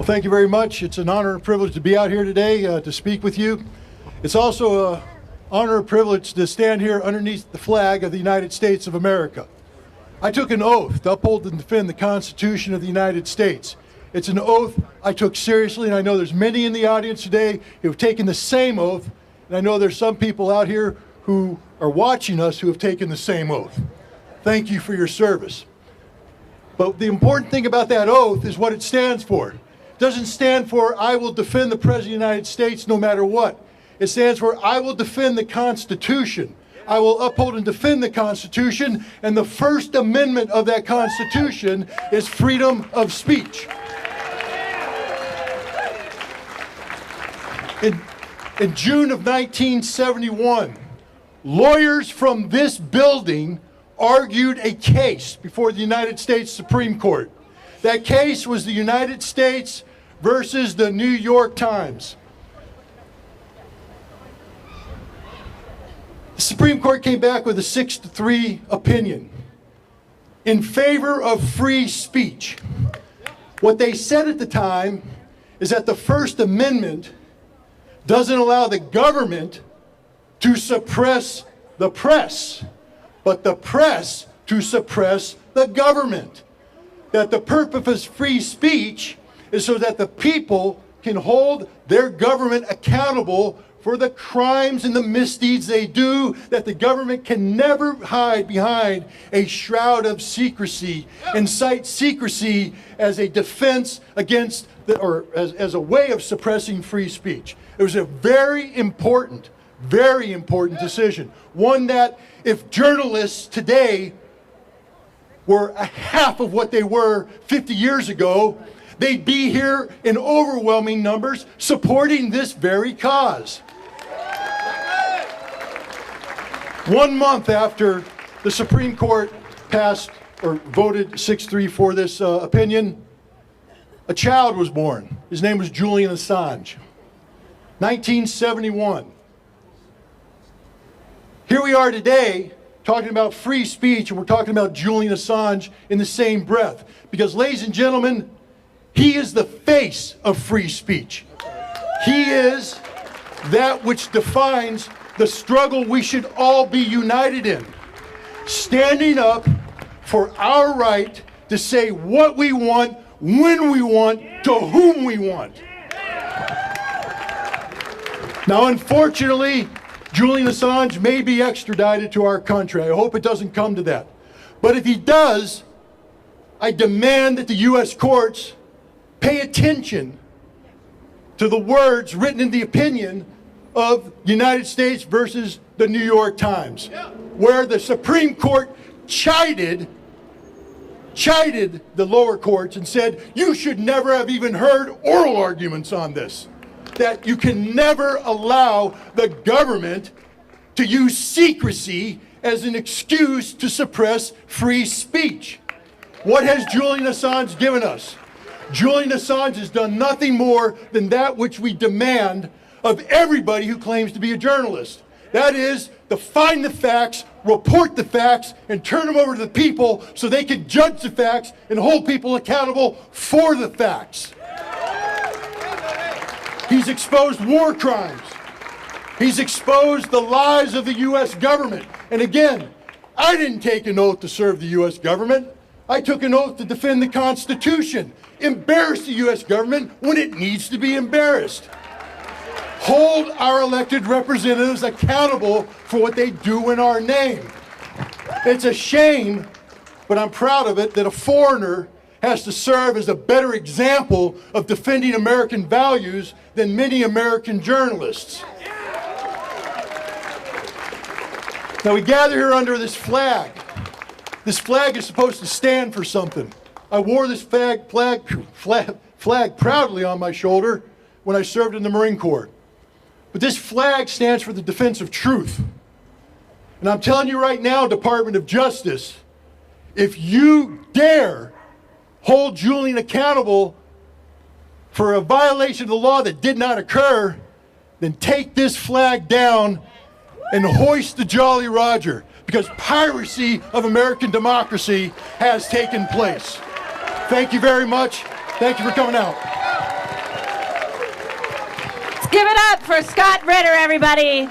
Well, thank you very much. It's an honor and privilege to be out here today to speak with you. It's also an honor and privilege to stand here underneath the flag of the United States of America. I took an oath to uphold and defend the Constitution of the United States. It's an oath I took seriously, and I know there's many in the audience today who have taken the same oath, and I know there's some people out here who are watching us who have taken the same oath. Thank you for your service. But the important thing about that oath is what it stands for. It doesn't stand for, I will defend the President of the United States no matter what. It stands for, I will defend the Constitution. I will uphold and defend the Constitution, and the First Amendment of that Constitution is freedom of speech. In June of 1971, lawyers from this building argued a case before the United States Supreme Court. That case was the United States versus the New York Times. The Supreme Court came back with a 6-3 opinion in favor of free speech. What they said at the time is that the First Amendment doesn't allow the government to suppress the press, but the press to suppress the government. That the purpose of free speech is so that the people can hold their government accountable for the crimes and the misdeeds they do, that the government can never hide behind a shroud of secrecy and cite secrecy as a defense against, or as a way of suppressing free speech. It was a very important decision. One that if journalists today were a half of what they were 50 years ago, they'd be here in overwhelming numbers supporting this very cause. 1 month after the Supreme Court passed or voted 6-3 for this opinion, a child was born. His name was Julian Assange. 1971. Here we are today talking about free speech, and we're talking about Julian Assange in the same breath. Because, ladies and gentlemen, he is the face of free speech. He is that which defines the struggle we should all be united in. Standing up for our right to say what we want, when we want, to whom we want. Now, unfortunately, Julian Assange may be extradited to our country. I hope it doesn't come to that. But if he does, I demand that the U.S. courts pay attention to the words written in the opinion of United States versus the New York Times, where the Supreme Court chided the lower courts and said, you should never have even heard oral arguments on this. That you can never allow the government to use secrecy as an excuse to suppress free speech. What has Julian Assange given us? Julian Assange has done nothing more than that which we demand of everybody who claims to be a journalist. That is, to find the facts, report the facts, and turn them over to the people so they can judge the facts and hold people accountable for the facts. He's exposed war crimes. He's exposed the lies of the U.S. government. And again, I didn't take an oath to serve the U.S. government. I took an oath to defend the Constitution. Embarrass the U.S. government when it needs to be embarrassed. Hold our elected representatives accountable for what they do in our name. It's a shame, but I'm proud of it, that a foreigner has to serve as a better example of defending American values than many American journalists. Now we gather here under this flag. This flag is supposed to stand for something. I wore this flag proudly on my shoulder when I served in the Marine Corps. But this flag stands for the defense of truth. And I'm telling you right now, Department of Justice, if you dare hold Julian accountable for a violation of the law that did not occur, then take this flag down and hoist the Jolly Roger, because piracy of American democracy has taken place. Thank you very much. Thank you for coming out. Give it up for Scott Ritter, everybody.